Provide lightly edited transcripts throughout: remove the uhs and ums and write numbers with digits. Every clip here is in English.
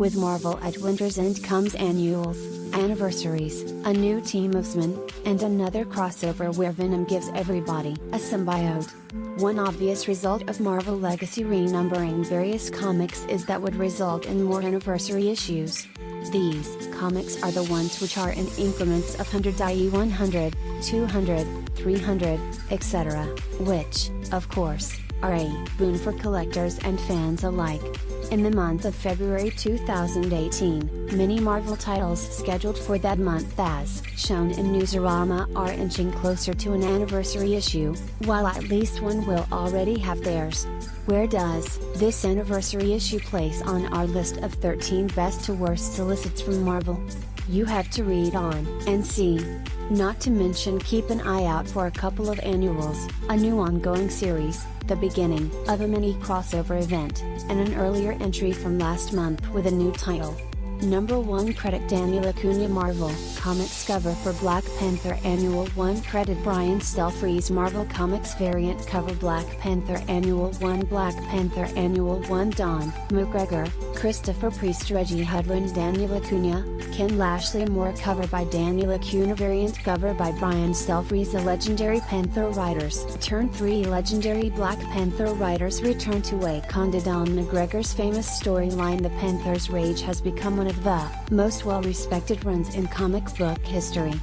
With Marvel at Winter's End comes annuals, anniversaries, a new team of X-Men, and another crossover where Venom gives everybody a symbiote. One obvious result of Marvel Legacy renumbering various comics is that would result in more anniversary issues. These comics are the ones which are in increments of 100, i.e. 100, 200, 300, etc., which, of course, are a boon for collectors and fans alike. In the month of February 2018, many Marvel titles scheduled for that month as shown in Newsarama are inching closer to an anniversary issue, while at least one will already have theirs. Where does this anniversary issue place on our list of 13 best to worst solicits from Marvel? You have to read on and see. Not to mention keep an eye out for a couple of annuals, a new ongoing series, the beginning of a mini crossover event, and an earlier entry from last month with a new title. Number 1 credit Daniel Acuna Marvel Comics cover for Black Panther Annual 1 credit Brian Stelfreeze Marvel Comics variant cover Black Panther Annual 1 Black Panther Annual 1 Don McGregor, Christopher Priest Reggie Hudlin Daniel Acuna, Ken Lashley Moore cover by Daniel Acuna variant cover by Brian Stelfreeze The Legendary Panther Writers Turn 3 Legendary Black Panther Writers return to Wakanda Don McGregor's famous storyline The Panther's Rage has become one of the most well-respected runs in comic book history.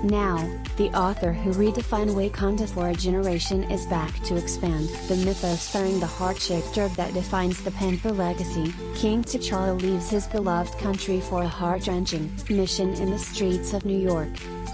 Now, the author who redefined Wakanda for a generation is back to expand the mythos starring the heart-shaped herb that defines the Panther legacy. King T'Challa leaves his beloved country for a heart-wrenching mission in the streets of New York.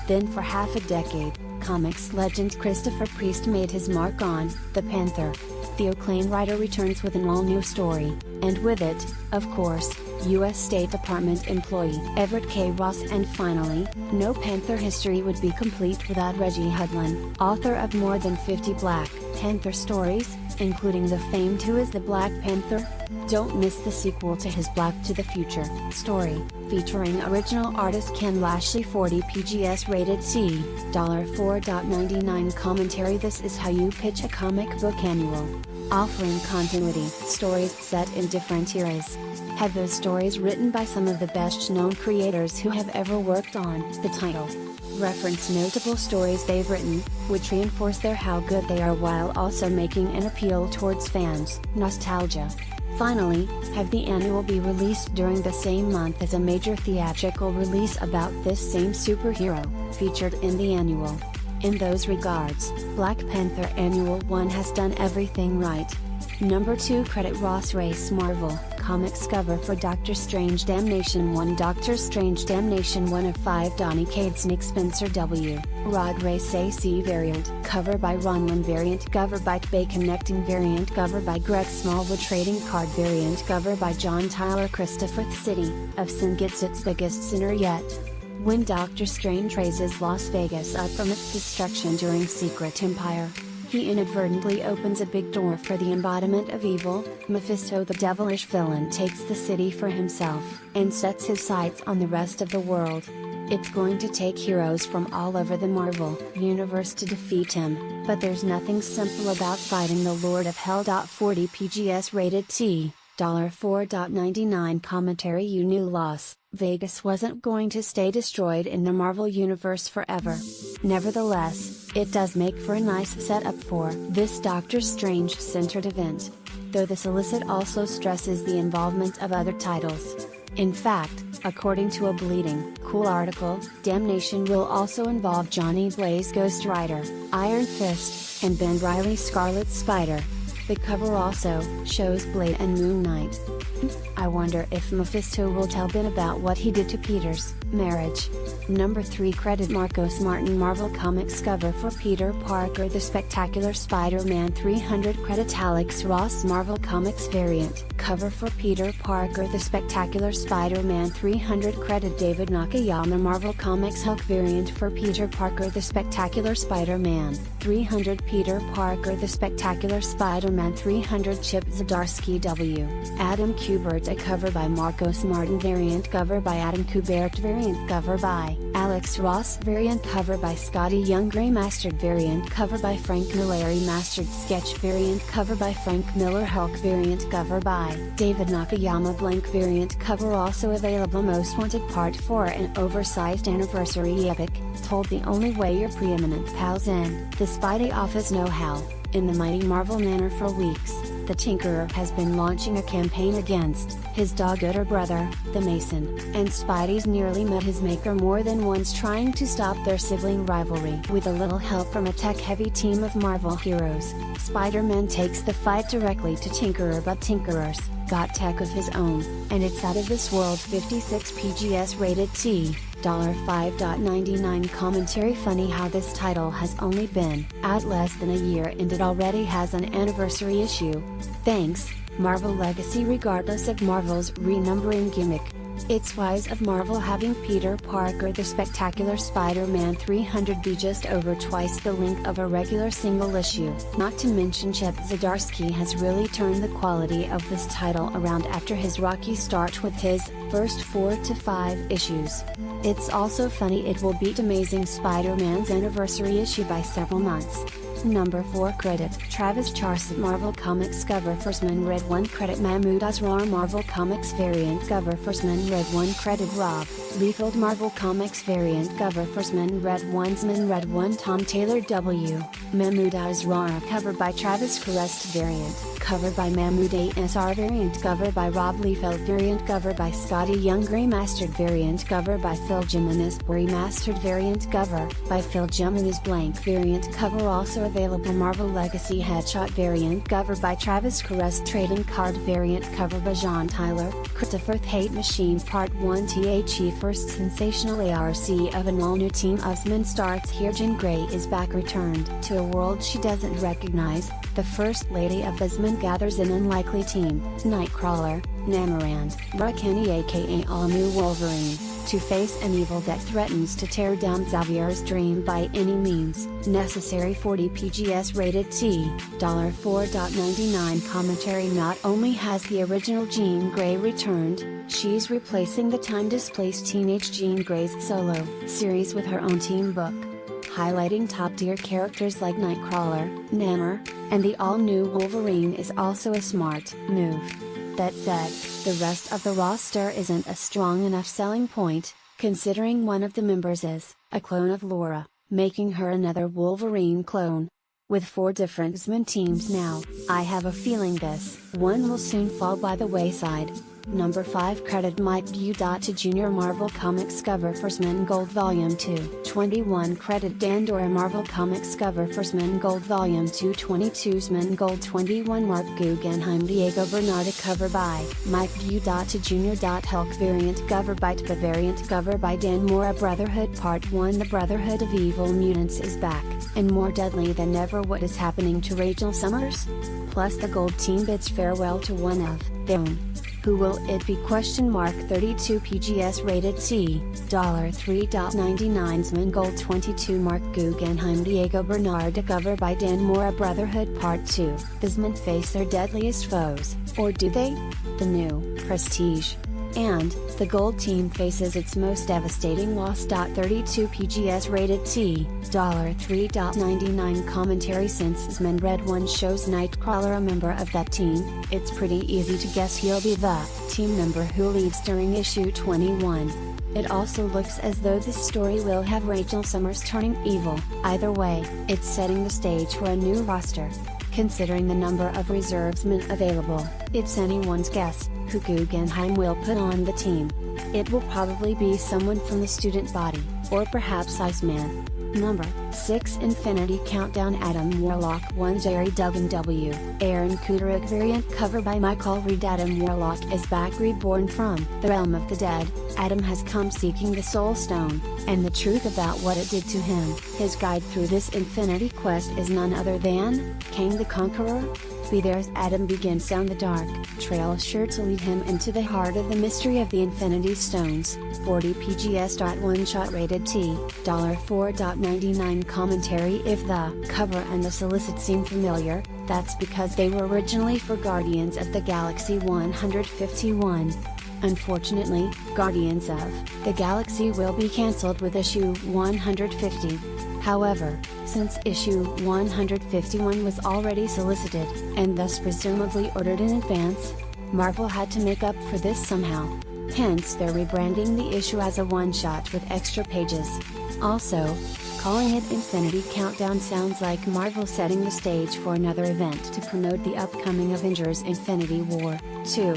Then for half a decade, comics legend Christopher Priest made his mark on the Panther. The acclaimed writer returns with an all-new story, and with it, of course, U.S. State Department employee Everett K. Ross, and finally, no Panther history would be complete without Reggie Hudlin, author of more than 50 Black Panther stories, including the famed Who is the Black Panther? Don't miss the sequel to his Black to the Future story, featuring original artist Ken Lashley 40 PGS rated T, $4.99 commentary. This is how you pitch a comic book annual. Offering continuity, stories set in different eras. Have those stories written by some of the best known creators who have ever worked on the title. Reference notable stories they've written, which reinforce their how good they are while also making an appeal towards fans' nostalgia. Finally, have the annual be released during the same month as a major theatrical release about this same superhero, featured in the annual. In those regards, Black Panther Annual 1 has done everything right. Number 2 credit Ross Race Marvel Comics cover for Doctor Strange Damnation 1 Doctor Strange Damnation 1 of 5 Donny Cates Nick Spencer W. Rod Race AC variant cover by Ronlin variant cover by Bay Connecting variant cover by Greg Smallwood Trading Card variant cover by John Tyler Christopher The City of Sin gets its biggest sinner yet. When Doctor Strange raises Las Vegas up from its destruction during Secret Empire, he inadvertently opens a big door for the embodiment of evil. Mephisto, the devilish villain, takes the city for himself, and sets his sights on the rest of the world. It's going to take heroes from all over the Marvel universe to defeat him, but there's nothing simple about fighting the Lord of Hell. 40 PGS rated T, $4.99 commentary. You knew Las Vegas wasn't going to stay destroyed in the Marvel universe forever. Nevertheless, it does make for a nice setup for this Doctor Strange centered event. Though the solicit also stresses the involvement of other titles. In fact, according to a Bleeding Cool article, Damnation will also involve Johnny Blaze Ghost Rider, Iron Fist, and Ben Reilly Scarlet Spider. The cover also shows Blade and Moon Knight. I wonder if Mephisto will tell Ben about what he did to Peter's marriage. Number 3 credit Marcos Martin Marvel Comics cover for Peter Parker The Spectacular Spider-Man 300 credit Alex Ross Marvel Comics variant cover for Peter Parker The Spectacular Spider-Man 300 credit David Nakayama Marvel Comics Hulk variant for Peter Parker The Spectacular Spider-Man 300 Peter Parker The Spectacular Spider-Man 300 Chip Zdarsky W. Adam Kubert a cover by Marcos Martin variant cover by Adam Kubert variant cover by Alex Ross variant cover by Scotty Young, Gray mastered variant cover by Frank Miller, remastered sketch variant cover by Frank Miller, Hulk variant cover by David Nakayama, blank variant cover also available. Most Wanted Part 4, an oversized anniversary epic, told the only way your preeminent pals end the Spidey office know-how. In the mighty Marvel manner for weeks, the Tinkerer has been launching a campaign against his dog-eater brother, the Mason, and Spidey's nearly met his maker more than once trying to stop their sibling rivalry. With a little help from a tech-heavy team of Marvel heroes, Spider-Man takes the fight directly to Tinkerer, but Tinkerer's got tech of his own, and it's out of this world. 56 PGS rated T. $5.99 commentary. Funny how this title has only been out less than a year and it already has an anniversary issue. Thanks, Marvel Legacy. Regardless of Marvel's renumbering gimmick, it's wise of Marvel having Peter Parker the Spectacular Spider-Man 300 be just over twice the length of a regular single issue. Not to mention Chip Zdarsky has really turned the quality of this title around after his rocky start with his first 4 to 5 issues. It's also funny it will beat Amazing Spider-Man's anniversary issue by several months. Number 4 credit Travis Charson, Marvel Comics cover First Man Red 1 credit Mahmoud Asrar, Marvel Comics variant cover First Man Red 1 credit Rob Liefeld, Marvel Comics variant cover First Man Red 1 Man Red 1 Tom Taylor W. Mahmoud Asrar cover by Travis Crest variant cover by Mahmoud Asrar variant cover by Rob Liefeld variant cover by Scotty Young, Gray mastered variant cover by Phil Jimenez, remastered variant cover by Phil Jimenez, blank variant cover also available. Marvel Legacy headshot variant cover by Travis Crest, trading card variant cover by John Tyler. Christopher Hate Machine Part 1 THE first sensational ARC of an all-new team Usman starts here. Jean Grey is back, returned to a world she doesn't recognize. The First Lady of Usman gathers an unlikely team, Nightcrawler, Namarand, Rakani aka all-new Wolverine, to face an evil that threatens to tear down Xavier's dream by any means necessary. 40 PGS rated T. $4.99 commentary. Not only has the original Jean Grey returned, she's replacing the time-displaced teenage Jean Grey's solo series with her own team book, highlighting top-tier characters like Nightcrawler, Namor, and the all-new Wolverine is also a smart move. That said, the rest of the roster isn't a strong enough selling point, considering one of the members is a clone of Laura, making her another Wolverine clone. With 4 different X-Men teams now, I have a feeling this one will soon fall by the wayside. Number 5 credit Mike Budotta Jr. Marvel Comics cover First Men Gold Volume 2. 21 credit Dan Dora Marvel Comics cover First Men Gold Volume 2. 22 Men Gold 21 Mark Guggenheim Diego Bernardo cover by Mike Budotta Jr. Hulk variant cover by TPA variant cover by Dan Mora. Brotherhood Part 1 The Brotherhood of Evil Mutants is back, and more deadly than ever. What is happening to Rachel Summers? Plus the Gold Team bids farewell to one of their own. Who will it be? 32 PGS rated T. $3.99 Men Gold 22 Mark Guggenheim Diego Bernardo cover by Dan Mora. Brotherhood Part 2 Does men face their deadliest foes, or do they? The new Prestige and the Gold Team faces its most devastating loss. 32 PGS rated T. $3.99 commentary. Since X-Men Red 1 shows Nightcrawler a member of that team, it's pretty easy to guess he'll be the team member who leads during issue 21. It also looks as though this story will have Rachel Summers turning evil. Either way, it's setting the stage for a new roster. Considering the number of reservesmen available, it's anyone's guess who Guggenheim will put on the team. It will probably be someone from the student body, or perhaps Iceman. Number 6 Infinity Countdown Adam Warlock 1 Jerry Duggan W. Aaron Kuderich variant cover by Michael Reed. Adam Warlock is back, reborn from the realm of the dead. Adam has come seeking the Soul Stone, and the truth about what it did to him. His guide through this infinity quest is none other than Kang the Conqueror. Be there as Adam begins down the dark trail sure to lead him into the heart of the mystery of the Infinity Stones. 40 PGS. One shot rated T. $4.99 commentary. If the cover and the solicit seem familiar, that's because they were originally for Guardians of the Galaxy 151. Unfortunately, Guardians of the Galaxy will be cancelled with issue 150. However, since issue 151 was already solicited, and thus presumably ordered in advance, Marvel had to make up for this somehow. Hence they're rebranding the issue as a one-shot with extra pages. Also, calling it Infinity Countdown sounds like Marvel setting the stage for another event to promote the upcoming Avengers Infinity War 2.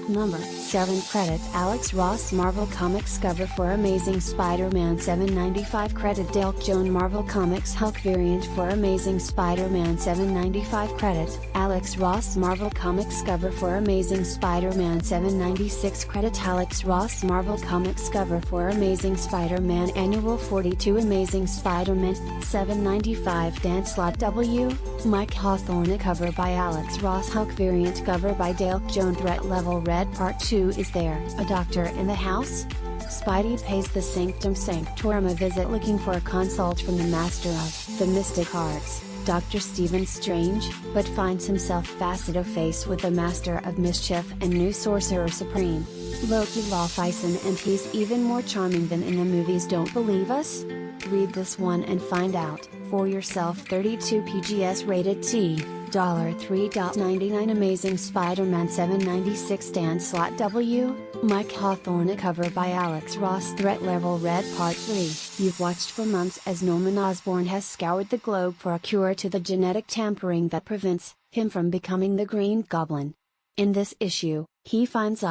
Number 7 Credit Alex Ross Marvel Comics cover for Amazing Spider-Man 795 Credit Dale Jones Marvel Comics Hulk variant for Amazing Spider-Man 795 Credit Alex Ross Marvel Comics cover for Amazing Spider-Man 796 Credit Alex Ross Marvel Comics cover for Amazing Spider-Man Annual 42 Amazing Spider-Man 795 Dan Slott W. Mike Hawthorne cover by Alex Ross Hulk variant cover by Dale Jones Threat Level Red Part 2 Is there a doctor in the house? Spidey pays the Sanctum Sanctorum a visit looking for a consult from the Master of the Mystic Arts, Dr. Stephen Strange, but finds himself face-to-face with the Master of Mischief and new Sorcerer Supreme, Loki Laufeisen, and he's even more charming than in the movies. Don't believe us? Read this one and find out for yourself. 32 PGS rated T. $3.99 Amazing Spider-Man 796 Dan Slott W. Mike Hawthorne cover by Alex Ross Threat Level Red Part 3 You've watched for months as Norman Osborn has scoured the globe for a cure to the genetic tampering that prevents him from becoming the Green Goblin. In this issue, he finds